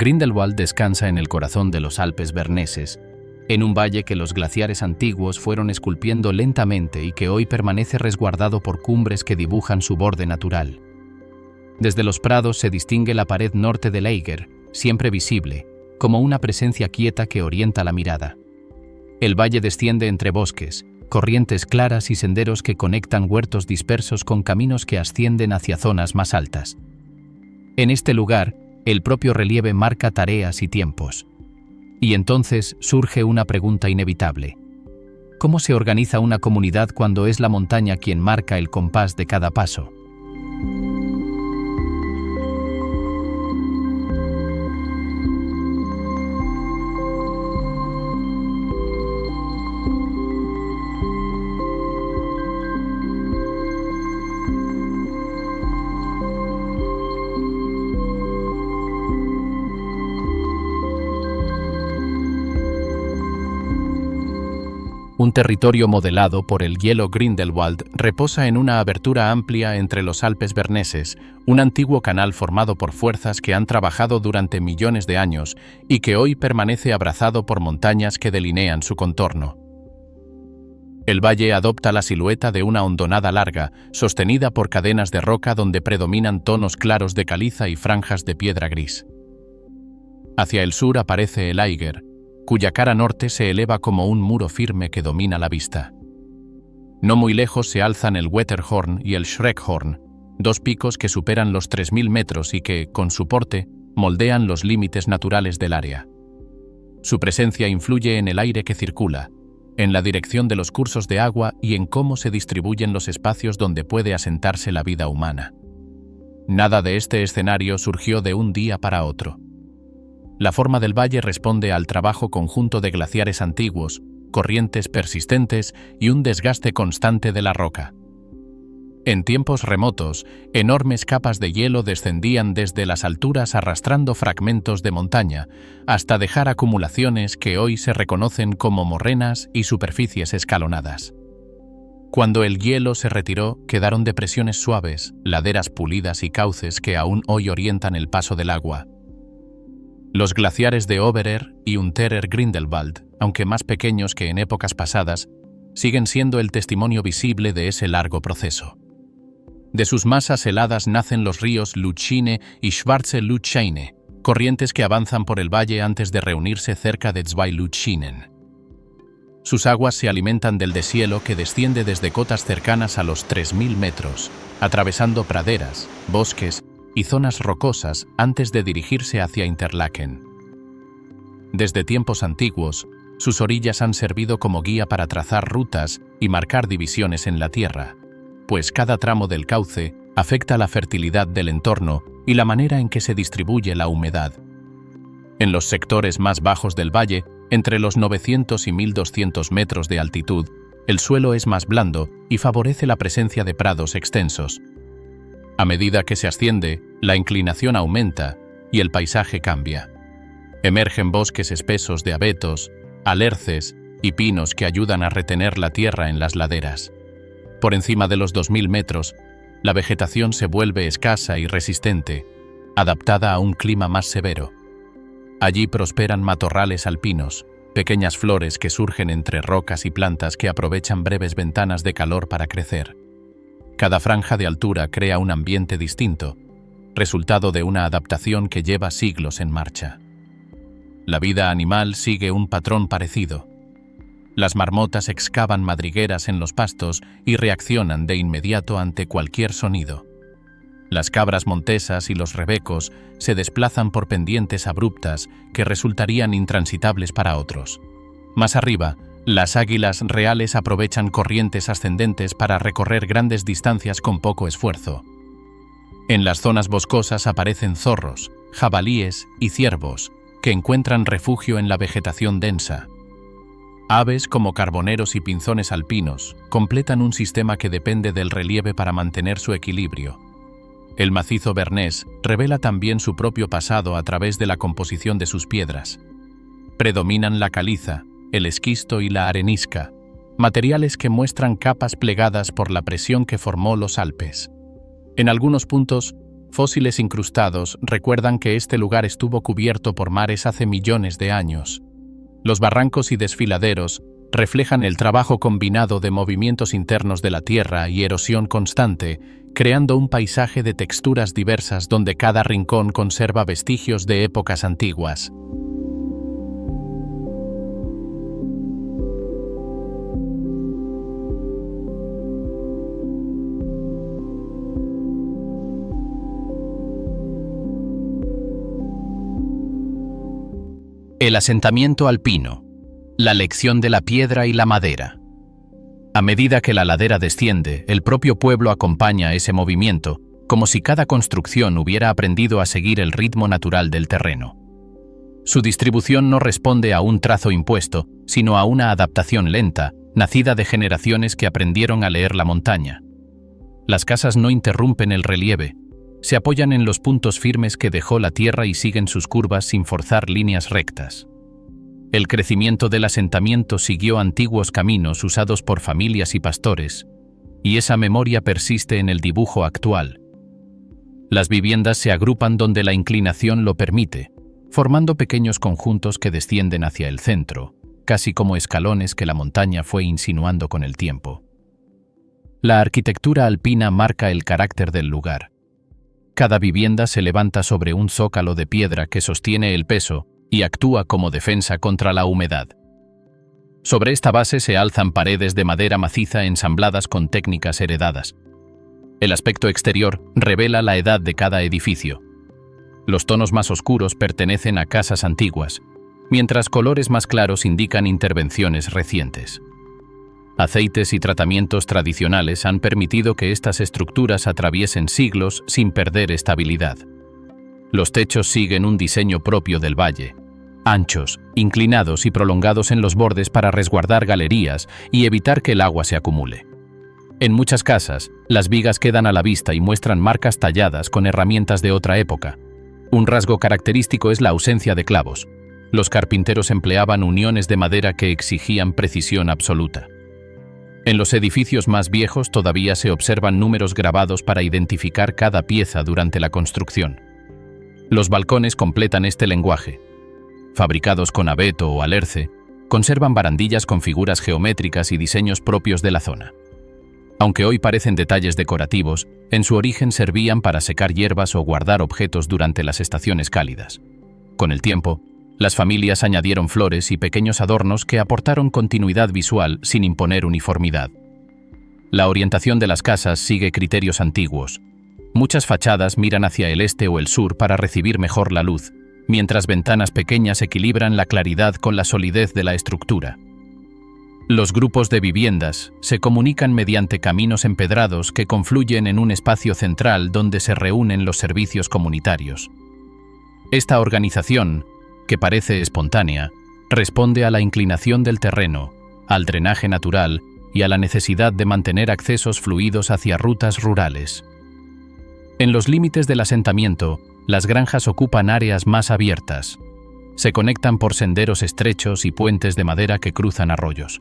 Grindelwald descansa en el corazón de los Alpes berneses, en un valle que los glaciares antiguos fueron esculpiendo lentamente y que hoy permanece resguardado por cumbres que dibujan su borde natural. Desde los prados se distingue la pared norte del Eiger, siempre visible, como una presencia quieta que orienta la mirada. El valle desciende entre bosques, corrientes claras y senderos que conectan huertos dispersos con caminos que ascienden hacia zonas más altas. En este lugar, el propio relieve marca tareas y tiempos. Y entonces surge una pregunta inevitable. ¿Cómo se organiza una comunidad cuando es la montaña quien marca el compás de cada paso? Un territorio modelado por el hielo Grindelwald reposa en una abertura amplia entre los Alpes berneses, un antiguo canal formado por fuerzas que han trabajado durante millones de años y que hoy permanece abrazado por montañas que delinean su contorno. El valle adopta la silueta de una hondonada larga, sostenida por cadenas de roca donde predominan tonos claros de caliza y franjas de piedra gris. Hacia el sur aparece el Eiger, cuya cara norte se eleva como un muro firme que domina la vista. No muy lejos se alzan el Wetterhorn y el Schreckhorn, dos picos que superan los 3.000 metros y que, con su porte, moldean los límites naturales del área. Su presencia influye en el aire que circula, en la dirección de los cursos de agua y en cómo se distribuyen los espacios donde puede asentarse la vida humana. Nada de este escenario surgió de un día para otro. La forma del valle responde al trabajo conjunto de glaciares antiguos, corrientes persistentes y un desgaste constante de la roca. En tiempos remotos, enormes capas de hielo descendían desde las alturas arrastrando fragmentos de montaña, hasta dejar acumulaciones que hoy se reconocen como morrenas y superficies escalonadas. Cuando el hielo se retiró, quedaron depresiones suaves, laderas pulidas y cauces que aún hoy orientan el paso del agua. Los glaciares de Oberer y Unterer Grindelwald, aunque más pequeños que en épocas pasadas, siguen siendo el testimonio visible de ese largo proceso. De sus masas heladas nacen los ríos Lütschine y Schwarze Lütschine, corrientes que avanzan por el valle antes de reunirse cerca de Zwei Lütschinen. Sus aguas se alimentan del deshielo que desciende desde cotas cercanas a los 3.000 metros, atravesando praderas, bosques y zonas rocosas antes de dirigirse hacia Interlaken. Desde tiempos antiguos, sus orillas han servido como guía para trazar rutas y marcar divisiones en la tierra, pues cada tramo del cauce afecta la fertilidad del entorno y la manera en que se distribuye la humedad. En los sectores más bajos del valle, entre los 900 y 1.200 metros de altitud, el suelo es más blando y favorece la presencia de prados extensos. A medida que se asciende, la inclinación aumenta y el paisaje cambia. Emergen bosques espesos de abetos, alerces y pinos que ayudan a retener la tierra en las laderas. Por encima de los 2.000 metros, la vegetación se vuelve escasa y resistente, adaptada a un clima más severo. Allí prosperan matorrales alpinos, pequeñas flores que surgen entre rocas y plantas que aprovechan breves ventanas de calor para crecer. Cada franja de altura crea un ambiente distinto, resultado de una adaptación que lleva siglos en marcha. La vida animal sigue un patrón parecido. Las marmotas excavan madrigueras en los pastos y reaccionan de inmediato ante cualquier sonido. Las cabras montesas y los rebecos se desplazan por pendientes abruptas que resultarían intransitables para otros. Más arriba, las águilas reales aprovechan corrientes ascendentes para recorrer grandes distancias con poco esfuerzo. En las zonas boscosas aparecen zorros, jabalíes y ciervos, que encuentran refugio en la vegetación densa. Aves como carboneros y pinzones alpinos completan un sistema que depende del relieve para mantener su equilibrio. El macizo bernés revela también su propio pasado a través de la composición de sus piedras. Predominan la caliza, el esquisto y la arenisca, materiales que muestran capas plegadas por la presión que formó los Alpes. En algunos puntos, Fósiles incrustados recuerdan que este lugar estuvo cubierto por mares hace millones de años. Los barrancos y desfiladeros reflejan el trabajo combinado de movimientos internos de la Tierra y erosión constante, creando un paisaje de texturas diversas donde cada rincón conserva vestigios de épocas antiguas. El asentamiento alpino. La lección de la piedra y la madera. A medida que la ladera desciende, el propio pueblo acompaña ese movimiento, como si cada construcción hubiera aprendido a seguir el ritmo natural del terreno. Su distribución no responde a un trazo impuesto, sino a una adaptación lenta, nacida de generaciones que aprendieron a leer la montaña. Las casas no interrumpen el relieve, se apoyan en los puntos firmes que dejó la tierra y siguen sus curvas sin forzar líneas rectas. El crecimiento del asentamiento siguió antiguos caminos usados por familias y pastores, y esa memoria persiste en el dibujo actual. Las viviendas se agrupan donde la inclinación lo permite, formando pequeños conjuntos que descienden hacia el centro, casi como escalones que la montaña fue insinuando con el tiempo. La arquitectura alpina marca el carácter del lugar. Cada vivienda se levanta sobre un zócalo de piedra que sostiene el peso y actúa como defensa contra la humedad. Sobre esta base se alzan paredes de madera maciza ensambladas con técnicas heredadas. El aspecto exterior revela la edad de cada edificio. Los tonos más oscuros pertenecen a casas antiguas, mientras colores más claros indican intervenciones recientes. Aceites y tratamientos tradicionales han permitido que estas estructuras atraviesen siglos sin perder estabilidad. Los techos siguen un diseño propio del valle, anchos, inclinados y prolongados en los bordes para resguardar galerías y evitar que el agua se acumule. En muchas casas, las vigas quedan a la vista y muestran marcas talladas con herramientas de otra época. Un rasgo característico es la ausencia de clavos. Los carpinteros empleaban uniones de madera que exigían precisión absoluta. En los edificios más viejos todavía se observan números grabados para identificar cada pieza durante la construcción. Los balcones completan este lenguaje. Fabricados con abeto o alerce, conservan barandillas con figuras geométricas y diseños propios de la zona. Aunque hoy parecen detalles decorativos, en su origen servían para secar hierbas o guardar objetos durante las estaciones cálidas. Con el tiempo, las familias añadieron flores y pequeños adornos que aportaron continuidad visual sin imponer uniformidad. La orientación de las casas sigue criterios antiguos. Muchas fachadas miran hacia el este o el sur para recibir mejor la luz, mientras ventanas pequeñas equilibran la claridad con la solidez de la estructura. Los grupos de viviendas se comunican mediante caminos empedrados que confluyen en un espacio central donde se reúnen los servicios comunitarios. Esta organización, que parece espontánea, responde a la inclinación del terreno, al drenaje natural y a la necesidad de mantener accesos fluidos hacia rutas rurales. En los límites del asentamiento, las granjas ocupan áreas más abiertas. Se conectan por senderos estrechos y puentes de madera que cruzan arroyos.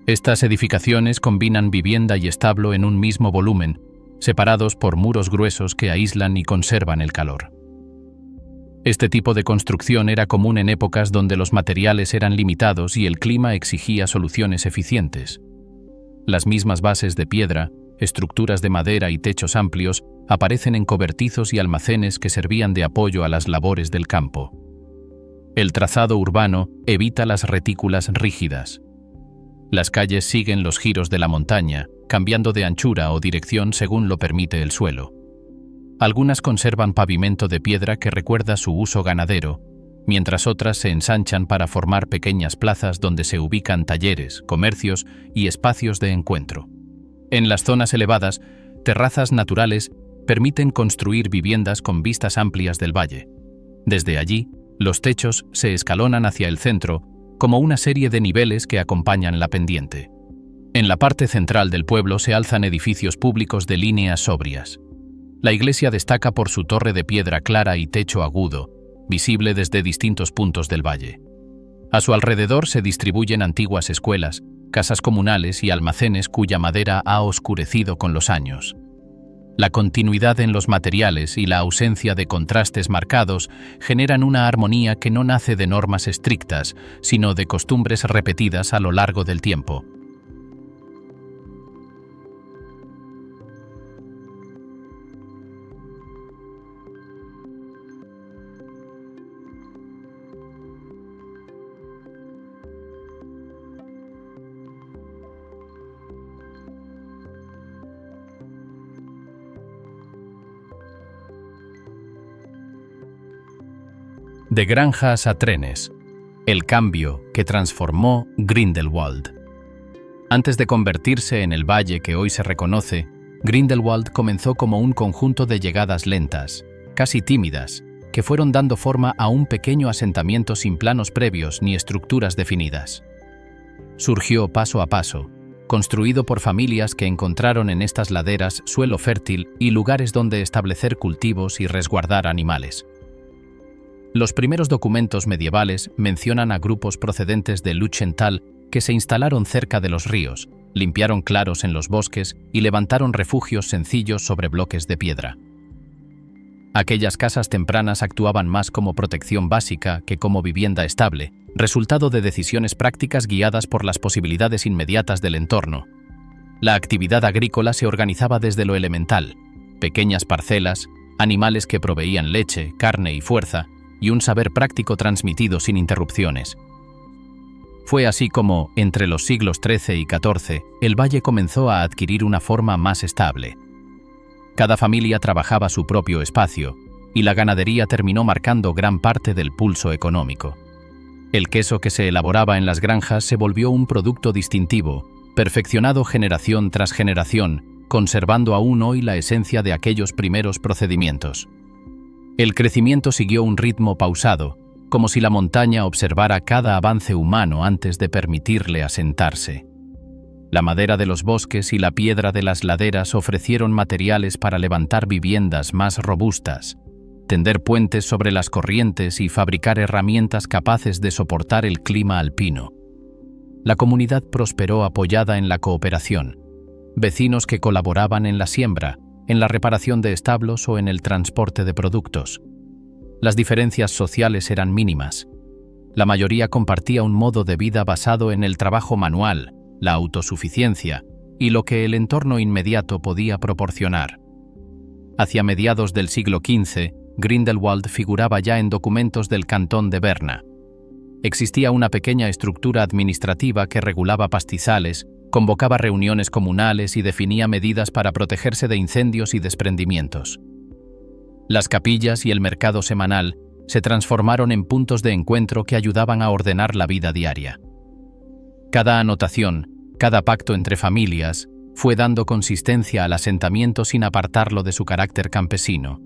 Estas edificaciones combinan vivienda y establo en un mismo volumen, separados por muros gruesos que aíslan y conservan el calor. Este tipo de construcción era común en épocas donde los materiales eran limitados y el clima exigía soluciones eficientes. Las mismas bases de piedra, estructuras de madera y techos amplios aparecen en cobertizos y almacenes que servían de apoyo a las labores del campo. El trazado urbano evita las retículas rígidas. Las calles siguen los giros de la montaña, cambiando de anchura o dirección según lo permite el suelo. Algunas conservan pavimento de piedra que recuerda su uso ganadero, mientras otras se ensanchan para formar pequeñas plazas donde se ubican talleres, comercios y espacios de encuentro. En las zonas elevadas, terrazas naturales permiten construir viviendas con vistas amplias del valle. Desde allí, los techos se escalonan hacia el centro como una serie de niveles que acompañan la pendiente. En la parte central del pueblo se alzan edificios públicos de líneas sobrias. La iglesia destaca por su torre de piedra clara y techo agudo, visible desde distintos puntos del valle. A su alrededor se distribuyen antiguas escuelas, casas comunales y almacenes cuya madera ha oscurecido con los años. La continuidad en los materiales y la ausencia de contrastes marcados generan una armonía que no nace de normas estrictas, sino de costumbres repetidas a lo largo del tiempo. De granjas a trenes. El cambio que transformó Grindelwald. Antes de convertirse en el valle que hoy se reconoce, Grindelwald comenzó como un conjunto de llegadas lentas, casi tímidas, que fueron dando forma a un pequeño asentamiento sin planos previos ni estructuras definidas. Surgió paso a paso, construido por familias que encontraron en estas laderas suelo fértil y lugares donde establecer cultivos y resguardar animales. Los primeros documentos medievales mencionan a grupos procedentes de Lütjenthal que se instalaron cerca de los ríos, limpiaron claros en los bosques y levantaron refugios sencillos sobre bloques de piedra. Aquellas casas tempranas actuaban más como protección básica que como vivienda estable, resultado de decisiones prácticas guiadas por las posibilidades inmediatas del entorno. La actividad agrícola se organizaba desde lo elemental: pequeñas parcelas, animales que proveían leche, carne y fuerza, y un saber práctico transmitido sin interrupciones. Fue así como, entre los siglos XIII y XIV, el valle comenzó a adquirir una forma más estable. Cada familia trabajaba su propio espacio, y la ganadería terminó marcando gran parte del pulso económico. El queso que se elaboraba en las granjas se volvió un producto distintivo, perfeccionado generación tras generación, conservando aún hoy la esencia de aquellos primeros procedimientos. El crecimiento siguió un ritmo pausado, como si la montaña observara cada avance humano antes de permitirle asentarse. La madera de los bosques y la piedra de las laderas ofrecieron materiales para levantar viviendas más robustas, tender puentes sobre las corrientes y fabricar herramientas capaces de soportar el clima alpino. La comunidad prosperó apoyada en la cooperación, vecinos que colaboraban en la siembra, en la reparación de establos o en el transporte de productos. Las diferencias sociales eran mínimas. La mayoría compartía un modo de vida basado en el trabajo manual, la autosuficiencia y lo que el entorno inmediato podía proporcionar. Hacia mediados del siglo XV, Grindelwald figuraba ya en documentos del cantón de Berna. Existía una pequeña estructura administrativa que regulaba pastizales, convocaba reuniones comunales y definía medidas para protegerse de incendios y desprendimientos. Las capillas y el mercado semanal se transformaron en puntos de encuentro que ayudaban a ordenar la vida diaria. Cada anotación, cada pacto entre familias, fue dando consistencia al asentamiento sin apartarlo de su carácter campesino.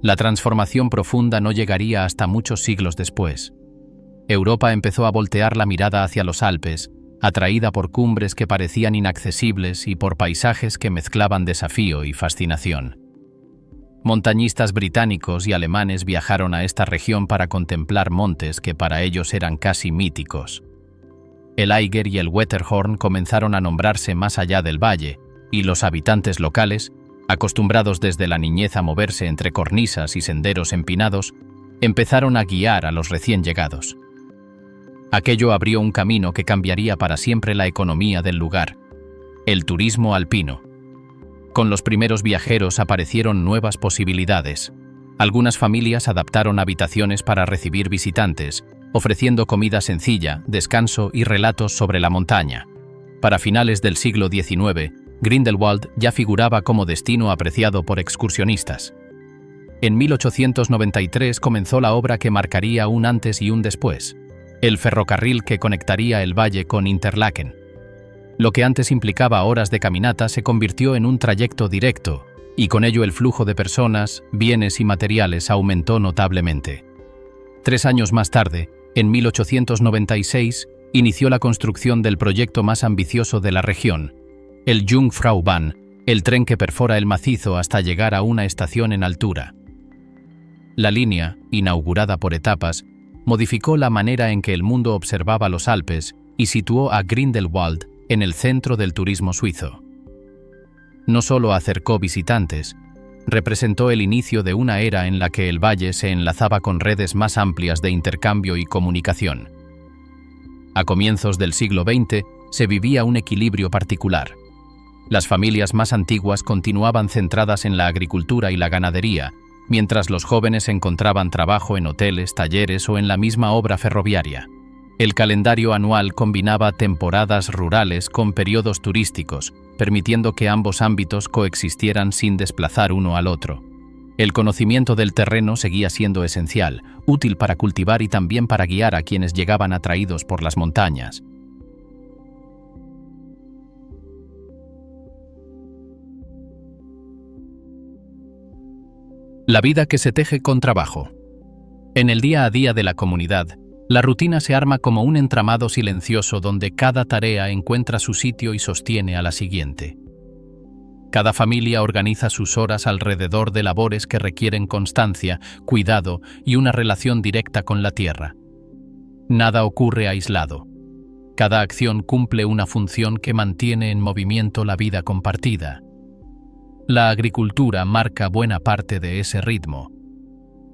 La transformación profunda no llegaría hasta muchos siglos después. Europa empezó a voltear la mirada hacia los Alpes, atraída por cumbres que parecían inaccesibles y por paisajes que mezclaban desafío y fascinación. Montañistas británicos y alemanes viajaron a esta región para contemplar montes que para ellos eran casi míticos. El Eiger y el Wetterhorn comenzaron a nombrarse más allá del valle, y los habitantes locales, acostumbrados desde la niñez a moverse entre cornisas y senderos empinados, empezaron a guiar a los recién llegados. Aquello abrió un camino que cambiaría para siempre la economía del lugar: el turismo alpino. Con los primeros viajeros aparecieron nuevas posibilidades. Algunas familias adaptaron habitaciones para recibir visitantes, ofreciendo comida sencilla, descanso y relatos sobre la montaña. Para finales del siglo XIX, Grindelwald ya figuraba como destino apreciado por excursionistas. En 1893 comenzó la obra que marcaría un antes y un después: el ferrocarril que conectaría el valle con Interlaken. Lo que antes implicaba horas de caminata se convirtió en un trayecto directo, y con ello el flujo de personas, bienes y materiales aumentó notablemente. 3 años más tarde, en 1896, inició la construcción del proyecto más ambicioso de la región, el Jungfraubahn, el tren que perfora el macizo hasta llegar a una estación en altura. La línea, inaugurada por etapas, modificó la manera en que el mundo observaba los Alpes y situó a Grindelwald en el centro del turismo suizo. no solo acercó visitantes, representó el inicio de una era en la que el valle se enlazaba con redes más amplias de intercambio y comunicación. A comienzos del siglo XX se vivía un equilibrio particular. Las familias más antiguas continuaban centradas en la agricultura y la ganadería, mientras los jóvenes encontraban trabajo en hoteles, talleres o en la misma obra ferroviaria. El calendario anual combinaba temporadas rurales con periodos turísticos, permitiendo que ambos ámbitos coexistieran sin desplazar uno al otro. El conocimiento del terreno seguía siendo esencial, útil para cultivar y también para guiar a quienes llegaban atraídos por las montañas. La vida que se teje con trabajo. En el día a día de la comunidad, la rutina se arma como un entramado silencioso donde cada tarea encuentra su sitio y sostiene a la siguiente. Cada familia organiza sus horas alrededor de labores que requieren constancia, cuidado y una relación directa con la tierra. Nada ocurre aislado. Cada acción cumple una función que mantiene en movimiento la vida compartida. La agricultura marca buena parte de ese ritmo.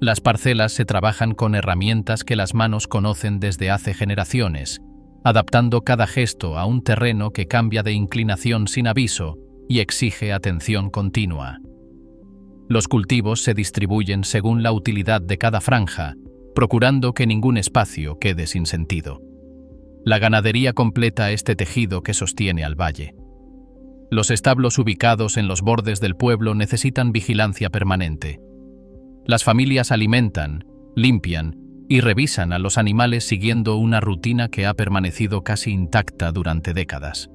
Las parcelas se trabajan con herramientas que las manos conocen desde hace generaciones, adaptando cada gesto a un terreno que cambia de inclinación sin aviso y exige atención continua. Los cultivos se distribuyen según la utilidad de cada franja, procurando que ningún espacio quede sin sentido. La ganadería completa este tejido que sostiene al valle. Los establos ubicados en los bordes del pueblo necesitan vigilancia permanente. Las familias alimentan, limpian y revisan a los animales siguiendo una rutina que ha permanecido casi intacta durante décadas.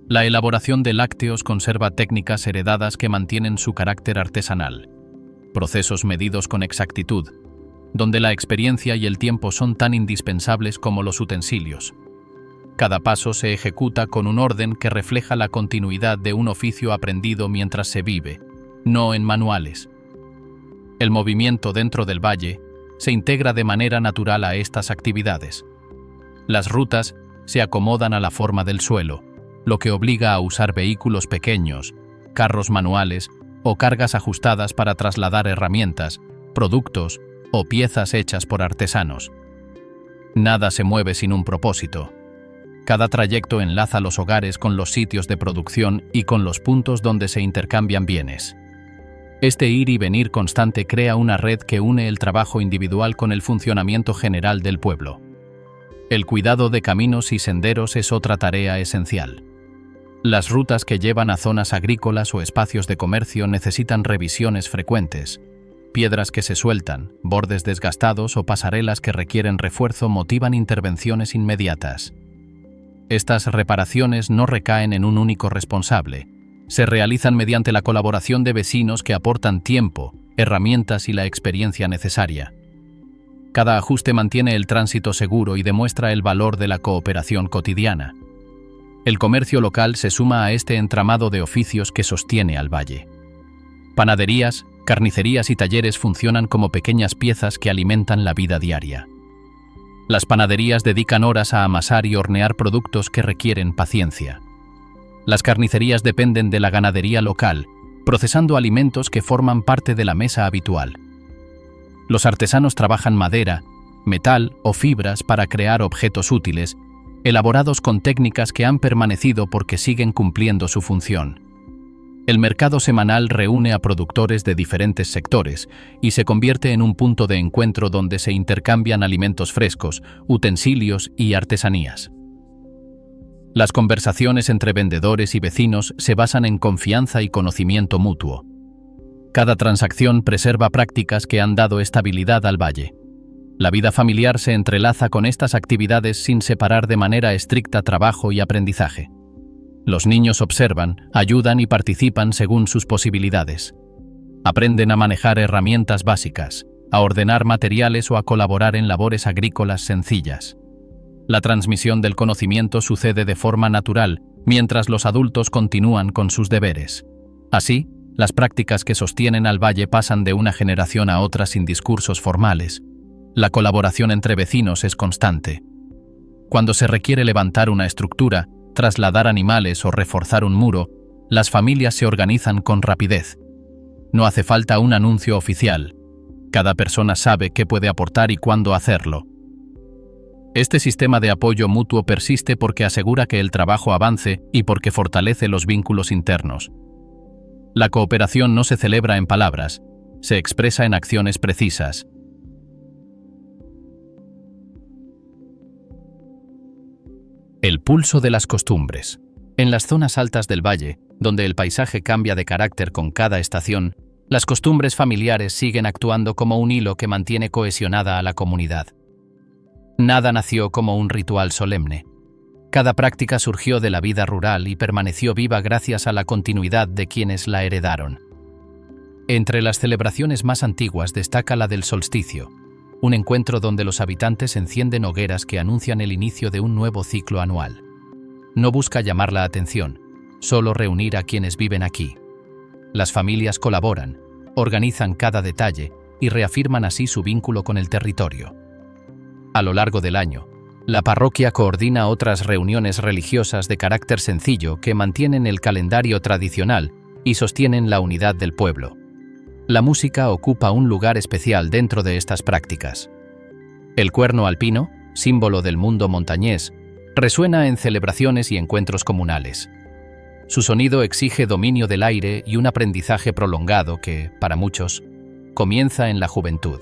La elaboración de lácteos conserva técnicas heredadas que mantienen su carácter artesanal, procesos medidos con exactitud, donde la experiencia y el tiempo son tan indispensables como los utensilios. Cada paso se ejecuta con un orden que refleja la continuidad de un oficio aprendido mientras se vive, no en manuales. El movimiento dentro del valle se integra de manera natural a estas actividades. Las rutas se acomodan a la forma del suelo, lo que obliga a usar vehículos pequeños, carros manuales o cargas ajustadas para trasladar herramientas, productos o piezas hechas por artesanos. Nada se mueve sin un propósito. Cada trayecto enlaza los hogares con los sitios de producción y con los puntos donde se intercambian bienes. Este ir y venir constante crea una red que une el trabajo individual con el funcionamiento general del pueblo. El cuidado de caminos y senderos es otra tarea esencial. Las rutas que llevan a zonas agrícolas o espacios de comercio necesitan revisiones frecuentes. Piedras que se sueltan, bordes desgastados o pasarelas que requieren refuerzo motivan intervenciones inmediatas. Estas reparaciones no recaen en un único responsable. Se realizan mediante la colaboración de vecinos que aportan tiempo, herramientas y la experiencia necesaria. Cada ajuste mantiene el tránsito seguro y demuestra el valor de la cooperación cotidiana. El comercio local se suma a este entramado de oficios que sostiene al valle. Panaderías, carnicerías y talleres funcionan como pequeñas piezas que alimentan la vida diaria. Las panaderías dedican horas a amasar y hornear productos que requieren paciencia. Las carnicerías dependen de la ganadería local, procesando alimentos que forman parte de la mesa habitual. Los artesanos trabajan madera, metal o fibras para crear objetos útiles, elaborados con técnicas que han permanecido porque siguen cumpliendo su función. El mercado semanal reúne a productores de diferentes sectores y se convierte en un punto de encuentro donde se intercambian alimentos frescos, utensilios y artesanías. Las conversaciones entre vendedores y vecinos se basan en confianza y conocimiento mutuo. Cada transacción preserva prácticas que han dado estabilidad al valle. La vida familiar se entrelaza con estas actividades sin separar de manera estricta trabajo y aprendizaje. Los niños observan, ayudan y participan según sus posibilidades. Aprenden a manejar herramientas básicas, a ordenar materiales o a colaborar en labores agrícolas sencillas. La transmisión del conocimiento sucede de forma natural, mientras los adultos continúan con sus deberes. Así, las prácticas que sostienen al valle pasan de una generación a otra sin discursos formales. La colaboración entre vecinos es constante. Cuando se requiere levantar una estructura, trasladar animales o reforzar un muro, Las familias se organizan con rapidez. No hace falta un anuncio oficial. Cada persona sabe qué puede aportar y cuándo hacerlo. Este sistema de apoyo mutuo persiste porque asegura que el trabajo avance y porque fortalece los vínculos internos. La cooperación no se celebra en palabras, se expresa en acciones precisas. El pulso de las costumbres. En las zonas altas del valle, donde el paisaje cambia de carácter con cada estación, las costumbres familiares siguen actuando como un hilo que mantiene cohesionada a la comunidad. Nada nació como un ritual solemne. Cada práctica surgió de la vida rural y permaneció viva gracias a la continuidad de quienes la heredaron. Entre las celebraciones más antiguas destaca la del solsticio, un encuentro donde los habitantes encienden hogueras que anuncian el inicio de un nuevo ciclo anual. No busca llamar la atención, solo reunir a quienes viven aquí. Las familias colaboran, organizan cada detalle y reafirman así su vínculo con el territorio. A lo largo del año, la parroquia coordina otras reuniones religiosas de carácter sencillo que mantienen el calendario tradicional y sostienen la unidad del pueblo. La música ocupa un lugar especial dentro de estas prácticas. El cuerno alpino, símbolo del mundo montañés, resuena en celebraciones y encuentros comunales. Su sonido exige dominio del aire y un aprendizaje prolongado que, para muchos, comienza en la juventud.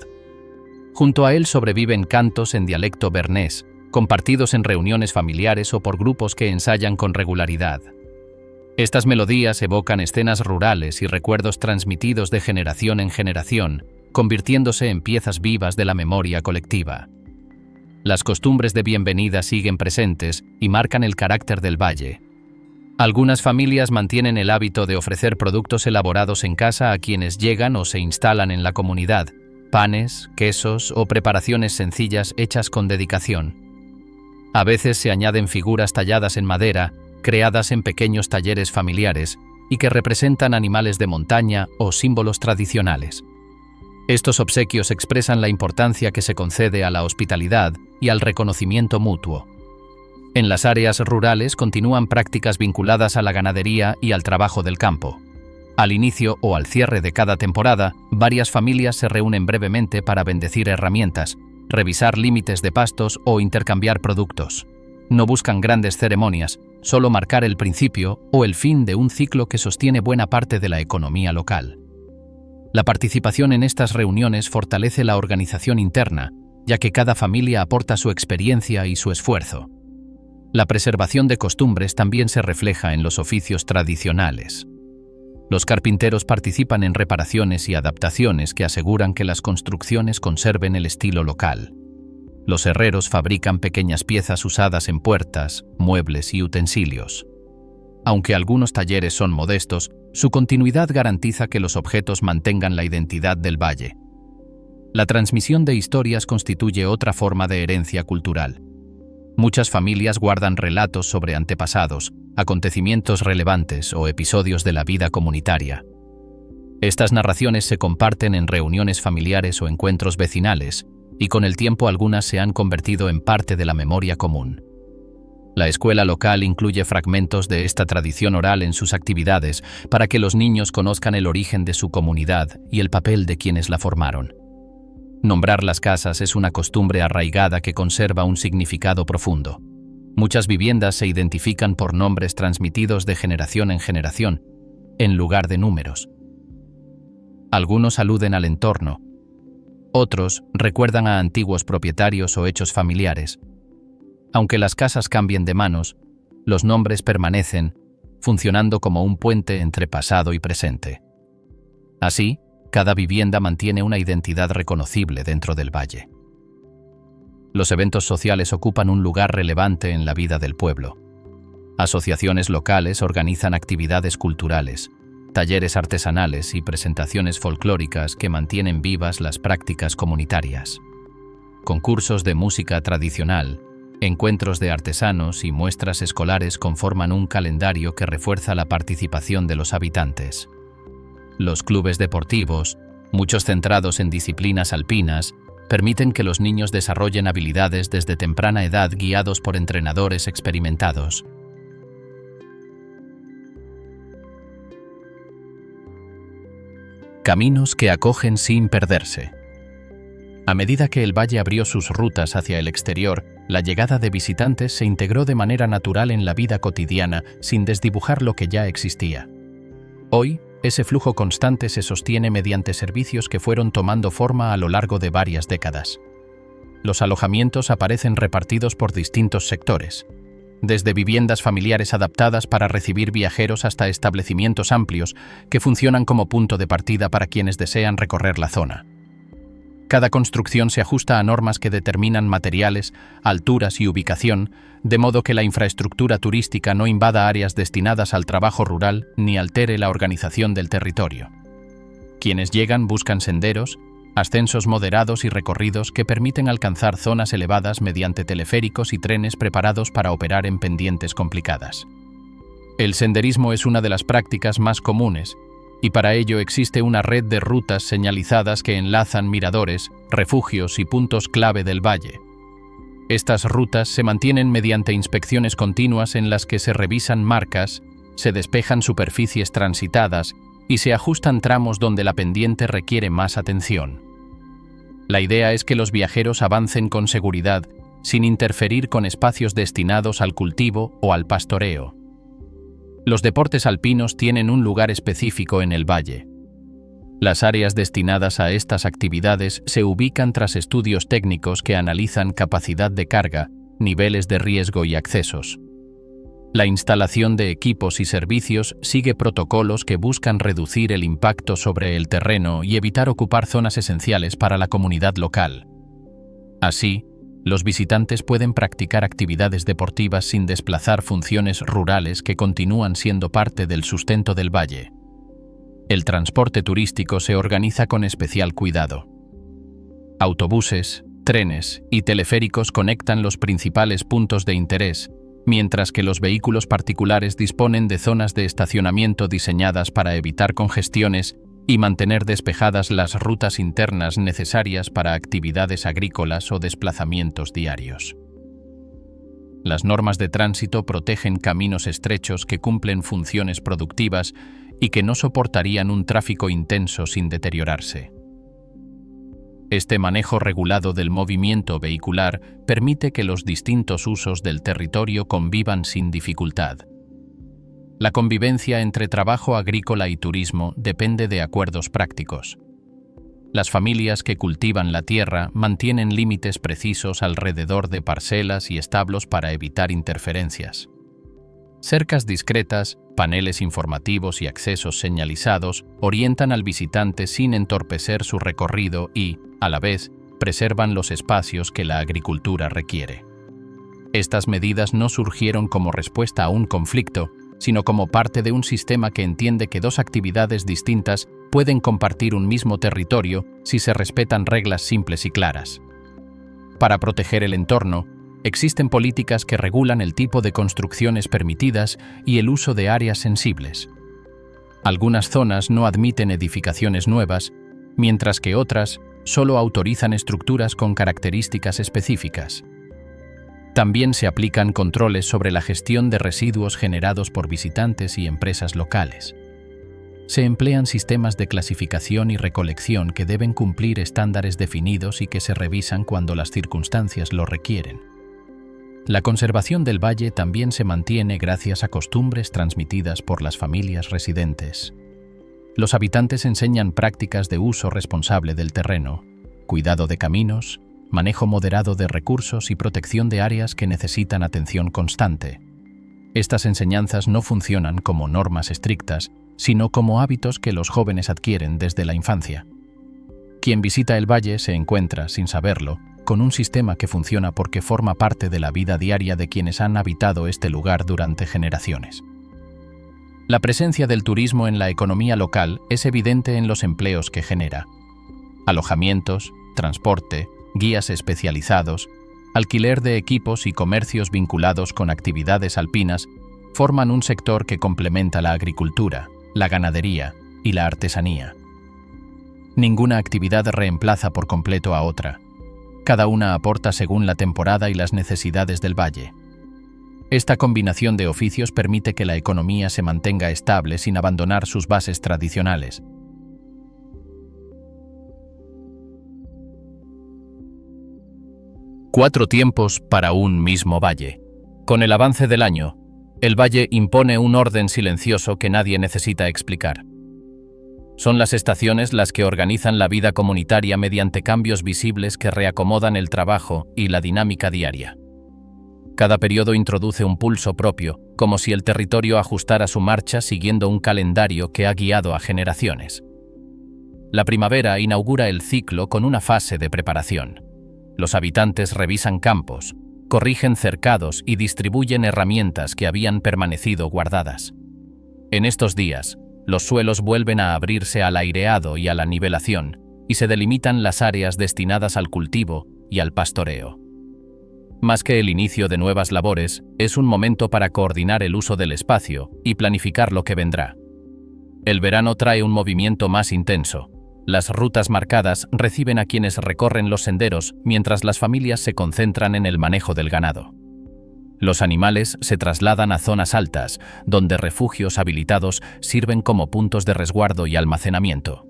Junto a él sobreviven cantos en dialecto bernés, compartidos en reuniones familiares o por grupos que ensayan con regularidad. Estas melodías evocan escenas rurales y recuerdos transmitidos de generación en generación, convirtiéndose en piezas vivas de la memoria colectiva. Las costumbres de bienvenida siguen presentes y marcan el carácter del valle. Algunas familias mantienen el hábito de ofrecer productos elaborados en casa a quienes llegan o se instalan en la comunidad, panes, quesos o preparaciones sencillas hechas con dedicación. A veces se añaden figuras talladas en madera, creadas en pequeños talleres familiares y que representan animales de montaña o símbolos tradicionales. Estos obsequios expresan la importancia que se concede a la hospitalidad y al reconocimiento mutuo. En las áreas rurales continúan prácticas vinculadas a la ganadería y al trabajo del campo. Al inicio o al cierre de cada temporada, varias familias se reúnen brevemente para bendecir herramientas, revisar límites de pastos o intercambiar productos. No buscan grandes ceremonias, solo marcar el principio o el fin de un ciclo que sostiene buena parte de la economía local. La participación en estas reuniones fortalece la organización interna, ya que cada familia aporta su experiencia y su esfuerzo. La preservación de costumbres también se refleja en los oficios tradicionales. Los carpinteros participan en reparaciones y adaptaciones que aseguran que las construcciones conserven el estilo local. Los herreros fabrican pequeñas piezas usadas en puertas, muebles y utensilios. Aunque algunos talleres son modestos, su continuidad garantiza que los objetos mantengan la identidad del valle. La transmisión de historias constituye otra forma de herencia cultural. Muchas familias guardan relatos sobre antepasados, acontecimientos relevantes o episodios de la vida comunitaria. Estas narraciones se comparten en reuniones familiares o encuentros vecinales, y con el tiempo algunas se han convertido en parte de la memoria común. La escuela local incluye fragmentos de esta tradición oral en sus actividades para que los niños conozcan el origen de su comunidad y el papel de quienes la formaron. Nombrar las casas es una costumbre arraigada que conserva un significado profundo. Muchas viviendas se identifican por nombres transmitidos de generación en generación, en lugar de números. Algunos aluden al entorno. Otros recuerdan a antiguos propietarios o hechos familiares. Aunque las casas cambien de manos, los nombres permanecen, funcionando como un puente entre pasado y presente. Así, cada vivienda mantiene una identidad reconocible dentro del valle. Los eventos sociales ocupan un lugar relevante en la vida del pueblo. Asociaciones locales organizan actividades culturales, talleres artesanales y presentaciones folclóricas que mantienen vivas las prácticas comunitarias. Concursos de música tradicional, encuentros de artesanos y muestras escolares conforman un calendario que refuerza la participación de los habitantes. Los clubes deportivos, muchos centrados en disciplinas alpinas, permiten que los niños desarrollen habilidades desde temprana edad guiados por entrenadores experimentados. Caminos que acogen sin perderse. A medida que el valle abrió sus rutas hacia el exterior, la llegada de visitantes se integró de manera natural en la vida cotidiana, sin desdibujar lo que ya existía. Hoy, ese flujo constante se sostiene mediante servicios que fueron tomando forma a lo largo de varias décadas. Los alojamientos aparecen repartidos por distintos sectores, desde viviendas familiares adaptadas para recibir viajeros hasta establecimientos amplios que funcionan como punto de partida para quienes desean recorrer la zona. Cada construcción se ajusta a normas que determinan materiales, alturas y ubicación, de modo que la infraestructura turística no invada áreas destinadas al trabajo rural ni altere la organización del territorio. Quienes llegan buscan senderos, ascensos moderados y recorridos que permiten alcanzar zonas elevadas mediante teleféricos y trenes preparados para operar en pendientes complicadas. El senderismo es una de las prácticas más comunes, y para ello existe una red de rutas señalizadas que enlazan miradores, refugios y puntos clave del valle. Estas rutas se mantienen mediante inspecciones continuas en las que se revisan marcas, se despejan superficies transitadas y se ajustan tramos donde la pendiente requiere más atención. La idea es que los viajeros avancen con seguridad, sin interferir con espacios destinados al cultivo o al pastoreo. Los deportes alpinos tienen un lugar específico en el valle. Las áreas destinadas a estas actividades se ubican tras estudios técnicos que analizan capacidad de carga, niveles de riesgo y accesos. La instalación de equipos y servicios sigue protocolos que buscan reducir el impacto sobre el terreno y evitar ocupar zonas esenciales para la comunidad local. Así, los visitantes pueden practicar actividades deportivas sin desplazar funciones rurales que continúan siendo parte del sustento del valle. El transporte turístico se organiza con especial cuidado. Autobuses, trenes y teleféricos conectan los principales puntos de interés, mientras que los vehículos particulares disponen de zonas de estacionamiento diseñadas para evitar congestiones y mantener despejadas las rutas internas necesarias para actividades agrícolas o desplazamientos diarios. Las normas de tránsito protegen caminos estrechos que cumplen funciones productivas y que no soportarían un tráfico intenso sin deteriorarse. Este manejo regulado del movimiento vehicular permite que los distintos usos del territorio convivan sin dificultad. La convivencia entre trabajo agrícola y turismo depende de acuerdos prácticos. Las familias que cultivan la tierra mantienen límites precisos alrededor de parcelas y establos para evitar interferencias. Cercas discretas, paneles informativos y accesos señalizados orientan al visitante sin entorpecer su recorrido y, a la vez, preservan los espacios que la agricultura requiere. Estas medidas no surgieron como respuesta a un conflicto, sino como parte de un sistema que entiende que dos actividades distintas pueden compartir un mismo territorio si se respetan reglas simples y claras. Para proteger el entorno, existen políticas que regulan el tipo de construcciones permitidas y el uso de áreas sensibles. Algunas zonas no admiten edificaciones nuevas, mientras que otras solo autorizan estructuras con características específicas. También se aplican controles sobre la gestión de residuos generados por visitantes y empresas locales. Se emplean sistemas de clasificación y recolección que deben cumplir estándares definidos y que se revisan cuando las circunstancias lo requieren. La conservación del valle también se mantiene gracias a costumbres transmitidas por las familias residentes. Los habitantes enseñan prácticas de uso responsable del terreno, cuidado de caminos, manejo moderado de recursos y protección de áreas que necesitan atención constante. Estas enseñanzas no funcionan como normas estrictas, sino como hábitos que los jóvenes adquieren desde la infancia. Quien visita el valle se encuentra, sin saberlo, con un sistema que funciona porque forma parte de la vida diaria de quienes han habitado este lugar durante generaciones. La presencia del turismo en la economía local es evidente en los empleos que genera. Alojamientos, transporte, guías especializados, alquiler de equipos y comercios vinculados con actividades alpinas forman un sector que complementa la agricultura, la ganadería y la artesanía. Ninguna actividad reemplaza por completo a otra. Cada una aporta según la temporada y las necesidades del valle. Esta combinación de oficios permite que la economía se mantenga estable sin abandonar sus bases tradicionales. 4 tiempos para un mismo valle. Con el avance del año, el valle impone un orden silencioso que nadie necesita explicar. Son las estaciones las que organizan la vida comunitaria mediante cambios visibles que reacomodan el trabajo y la dinámica diaria. Cada periodo introduce un pulso propio, como si el territorio ajustara su marcha siguiendo un calendario que ha guiado a generaciones. La primavera inaugura el ciclo con una fase de preparación. Los habitantes revisan campos, corrigen cercados y distribuyen herramientas que habían permanecido guardadas. En estos días, los suelos vuelven a abrirse al aireado y a la nivelación, y se delimitan las áreas destinadas al cultivo y al pastoreo. Más que el inicio de nuevas labores, es un momento para coordinar el uso del espacio y planificar lo que vendrá. El verano trae un movimiento más intenso. Las rutas marcadas reciben a quienes recorren los senderos mientras las familias se concentran en el manejo del ganado. Los animales se trasladan a zonas altas, donde refugios habilitados sirven como puntos de resguardo y almacenamiento.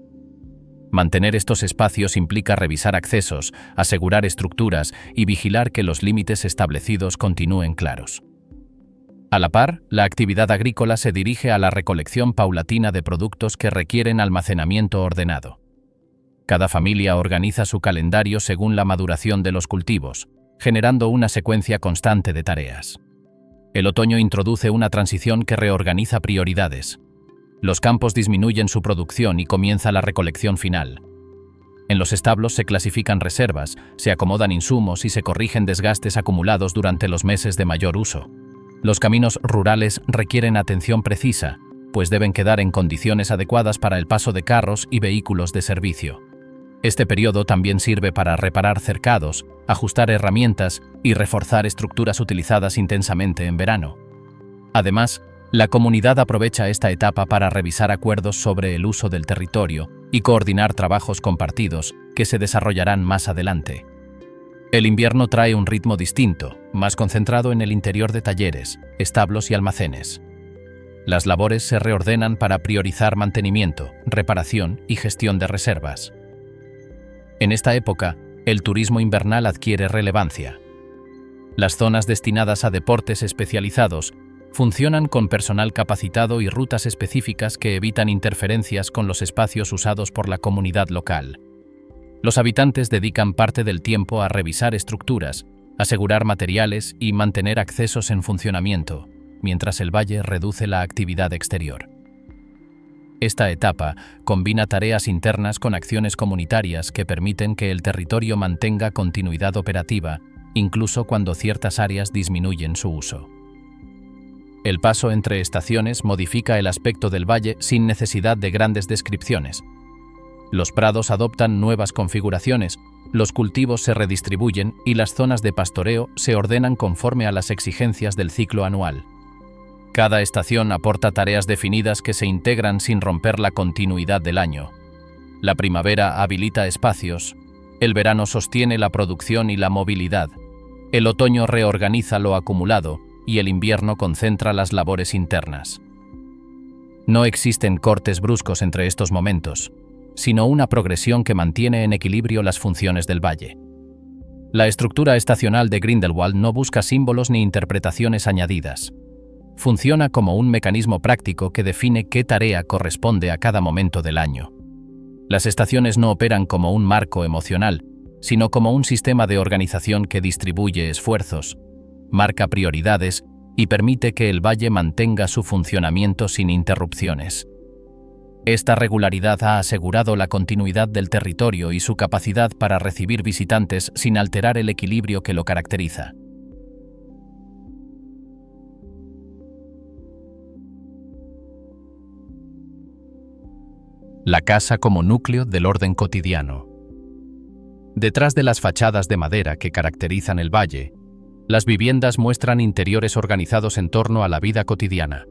Mantener estos espacios implica revisar accesos, asegurar estructuras y vigilar que los límites establecidos continúen claros. A la par, la actividad agrícola se dirige a la recolección paulatina de productos que requieren almacenamiento ordenado. Cada familia organiza su calendario según la maduración de los cultivos, generando una secuencia constante de tareas. El otoño introduce una transición que reorganiza prioridades. Los campos disminuyen su producción y comienza la recolección final. En los establos se clasifican reservas, se acomodan insumos y se corrigen desgastes acumulados durante los meses de mayor uso. Los caminos rurales requieren atención precisa, pues deben quedar en condiciones adecuadas para el paso de carros y vehículos de servicio. Este periodo también sirve para reparar cercados, ajustar herramientas y reforzar estructuras utilizadas intensamente en verano. Además, la comunidad aprovecha esta etapa para revisar acuerdos sobre el uso del territorio y coordinar trabajos compartidos que se desarrollarán más adelante. El invierno trae un ritmo distinto, más concentrado en el interior de talleres, establos y almacenes. Las labores se reordenan para priorizar mantenimiento, reparación y gestión de reservas. En esta época, el turismo invernal adquiere relevancia. Las zonas destinadas a deportes especializados funcionan con personal capacitado y rutas específicas que evitan interferencias con los espacios usados por la comunidad local. Los habitantes dedican parte del tiempo a revisar estructuras, asegurar materiales y mantener accesos en funcionamiento, mientras el valle reduce la actividad exterior. Esta etapa combina tareas internas con acciones comunitarias que permiten que el territorio mantenga continuidad operativa, incluso cuando ciertas áreas disminuyen su uso. El paso entre estaciones modifica el aspecto del valle sin necesidad de grandes descripciones. Los prados adoptan nuevas configuraciones, los cultivos se redistribuyen y las zonas de pastoreo se ordenan conforme a las exigencias del ciclo anual. Cada estación aporta tareas definidas que se integran sin romper la continuidad del año. La primavera habilita espacios, el verano sostiene la producción y la movilidad, el otoño reorganiza lo acumulado y el invierno concentra las labores internas. No existen cortes bruscos entre estos momentos, sino una progresión que mantiene en equilibrio las funciones del valle. La estructura estacional de Grindelwald no busca símbolos ni interpretaciones añadidas. Funciona como un mecanismo práctico que define qué tarea corresponde a cada momento del año. Las estaciones no operan como un marco emocional, sino como un sistema de organización que distribuye esfuerzos, marca prioridades y permite que el valle mantenga su funcionamiento sin interrupciones. Esta regularidad ha asegurado la continuidad del territorio y su capacidad para recibir visitantes sin alterar el equilibrio que lo caracteriza. La casa como núcleo del orden cotidiano. Detrás de las fachadas de madera que caracterizan el valle, las viviendas muestran interiores organizados en torno a la vida cotidiana.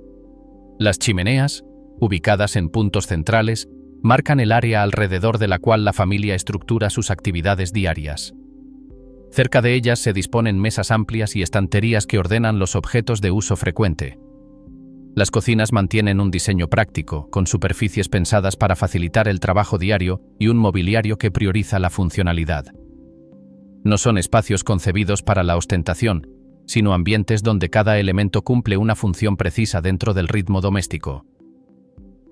Las chimeneas, ubicadas en puntos centrales, marcan el área alrededor de la cual la familia estructura sus actividades diarias. Cerca de ellas se disponen mesas amplias y estanterías que ordenan los objetos de uso frecuente. Las cocinas mantienen un diseño práctico, con superficies pensadas para facilitar el trabajo diario y un mobiliario que prioriza la funcionalidad. No son espacios concebidos para la ostentación, sino ambientes donde cada elemento cumple una función precisa dentro del ritmo doméstico.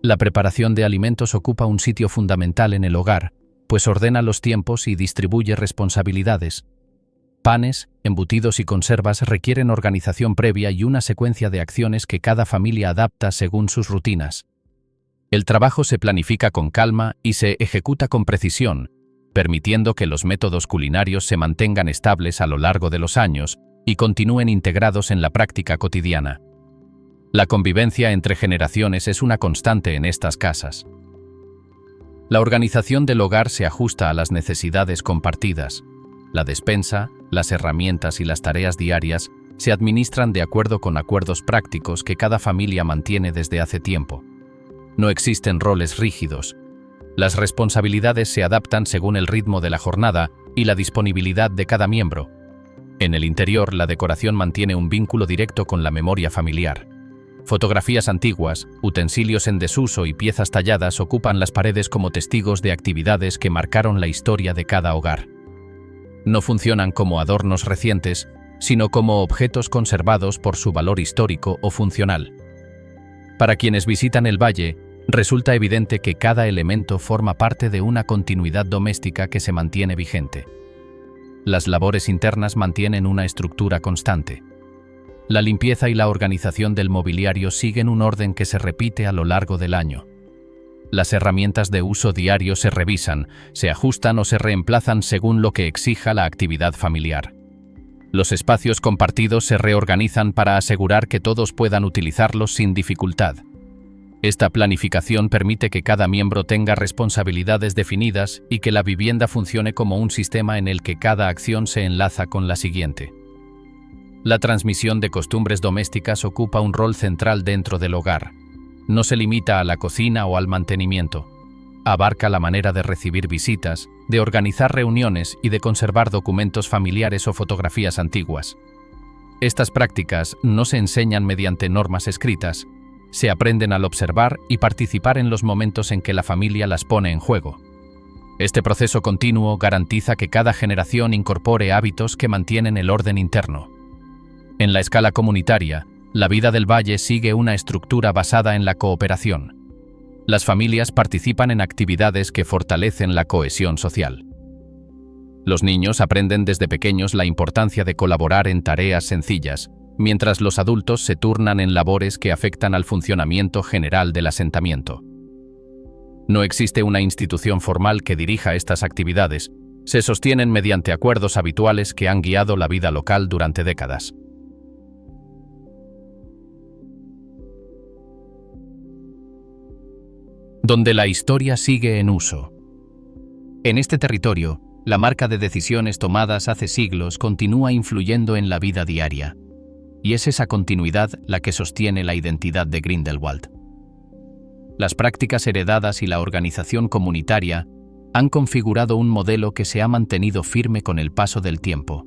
La preparación de alimentos ocupa un sitio fundamental en el hogar, pues ordena los tiempos y distribuye responsabilidades. Panes, embutidos y conservas requieren organización previa y una secuencia de acciones que cada familia adapta según sus rutinas. El trabajo se planifica con calma y se ejecuta con precisión, permitiendo que los métodos culinarios se mantengan estables a lo largo de los años y continúen integrados en la práctica cotidiana. La convivencia entre generaciones es una constante en estas casas. La organización del hogar se ajusta a las necesidades compartidas. La despensa, las herramientas y las tareas diarias se administran de acuerdo con acuerdos prácticos que cada familia mantiene desde hace tiempo. No existen roles rígidos. Las responsabilidades se adaptan según el ritmo de la jornada y la disponibilidad de cada miembro. En el interior, la decoración mantiene un vínculo directo con la memoria familiar. Fotografías antiguas, utensilios en desuso y piezas talladas ocupan las paredes como testigos de actividades que marcaron la historia de cada hogar. No funcionan como adornos recientes, sino como objetos conservados por su valor histórico o funcional. Para quienes visitan el valle, resulta evidente que cada elemento forma parte de una continuidad doméstica que se mantiene vigente. Las labores internas mantienen una estructura constante. La limpieza y la organización del mobiliario siguen un orden que se repite a lo largo del año. Las herramientas de uso diario se revisan, se ajustan o se reemplazan según lo que exija la actividad familiar. Los espacios compartidos se reorganizan para asegurar que todos puedan utilizarlos sin dificultad. Esta planificación permite que cada miembro tenga responsabilidades definidas y que la vivienda funcione como un sistema en el que cada acción se enlaza con la siguiente. La transmisión de costumbres domésticas ocupa un rol central dentro del hogar. No se limita a la cocina o al mantenimiento. Abarca la manera de recibir visitas, de organizar reuniones y de conservar documentos familiares o fotografías antiguas. Estas prácticas no se enseñan mediante normas escritas, se aprenden al observar y participar en los momentos en que la familia las pone en juego. Este proceso continuo garantiza que cada generación incorpore hábitos que mantienen el orden interno. En la escala comunitaria, la vida del valle sigue una estructura basada en la cooperación. Las familias participan en actividades que fortalecen la cohesión social. Los niños aprenden desde pequeños la importancia de colaborar en tareas sencillas, mientras los adultos se turnan en labores que afectan al funcionamiento general del asentamiento. No existe una institución formal que dirija estas actividades, se sostienen mediante acuerdos habituales que han guiado la vida local durante décadas. Donde la historia sigue en uso. En este territorio, la marca de decisiones tomadas hace siglos continúa influyendo en la vida diaria, y es esa continuidad la que sostiene la identidad de Grindelwald. Las prácticas heredadas y la organización comunitaria han configurado un modelo que se ha mantenido firme con el paso del tiempo.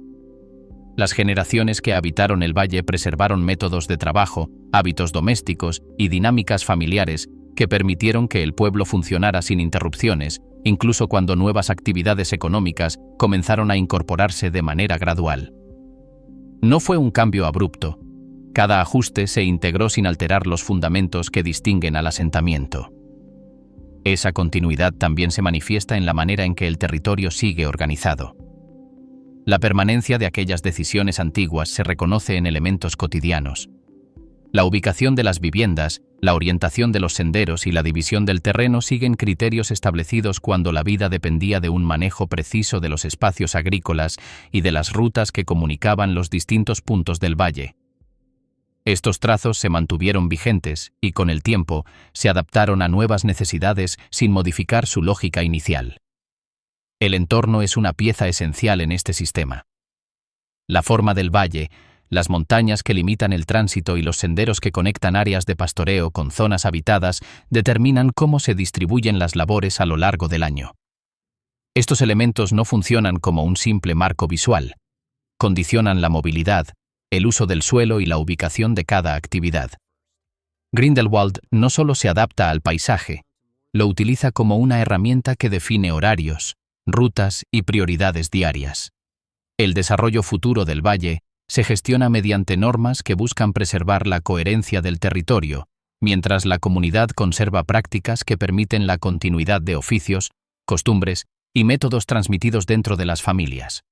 Las generaciones que habitaron el valle preservaron métodos de trabajo, hábitos domésticos y dinámicas familiares que permitieron que el pueblo funcionara sin interrupciones, incluso cuando nuevas actividades económicas comenzaron a incorporarse de manera gradual. No fue un cambio abrupto. Cada ajuste se integró sin alterar los fundamentos que distinguen al asentamiento. Esa continuidad también se manifiesta en la manera en que el territorio sigue organizado. La permanencia de aquellas decisiones antiguas se reconoce en elementos cotidianos. La ubicación de las viviendas, la orientación de los senderos y la división del terreno siguen criterios establecidos cuando la vida dependía de un manejo preciso de los espacios agrícolas y de las rutas que comunicaban los distintos puntos del valle. Estos trazos se mantuvieron vigentes y, con el tiempo, se adaptaron a nuevas necesidades sin modificar su lógica inicial. El entorno es una pieza esencial en este sistema. La forma del valle, las montañas que limitan el tránsito y los senderos que conectan áreas de pastoreo con zonas habitadas determinan cómo se distribuyen las labores a lo largo del año. Estos elementos no funcionan como un simple marco visual. Condicionan la movilidad, el uso del suelo y la ubicación de cada actividad. Grindelwald no solo se adapta al paisaje, lo utiliza como una herramienta que define horarios, rutas y prioridades diarias. El desarrollo futuro del valle se gestiona mediante normas que buscan preservar la coherencia del territorio, mientras la comunidad conserva prácticas que permiten la continuidad de oficios, costumbres y métodos transmitidos dentro de las familias.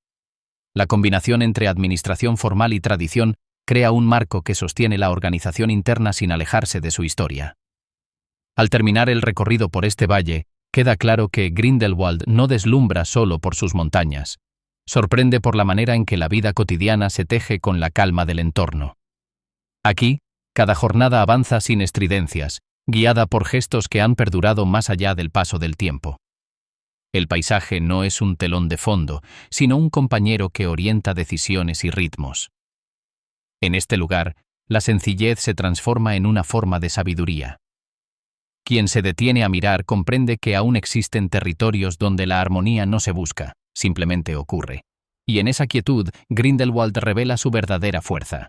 La combinación entre administración formal y tradición crea un marco que sostiene la organización interna sin alejarse de su historia. Al terminar el recorrido por este valle, queda claro que Grindelwald no deslumbra solo por sus montañas. Sorprende por la manera en que la vida cotidiana se teje con la calma del entorno. Aquí, cada jornada avanza sin estridencias, guiada por gestos que han perdurado más allá del paso del tiempo. El paisaje no es un telón de fondo, sino un compañero que orienta decisiones y ritmos. En este lugar, la sencillez se transforma en una forma de sabiduría. Quien se detiene a mirar comprende que aún existen territorios donde la armonía no se busca, simplemente ocurre. Y en esa quietud, Grindelwald revela su verdadera fuerza.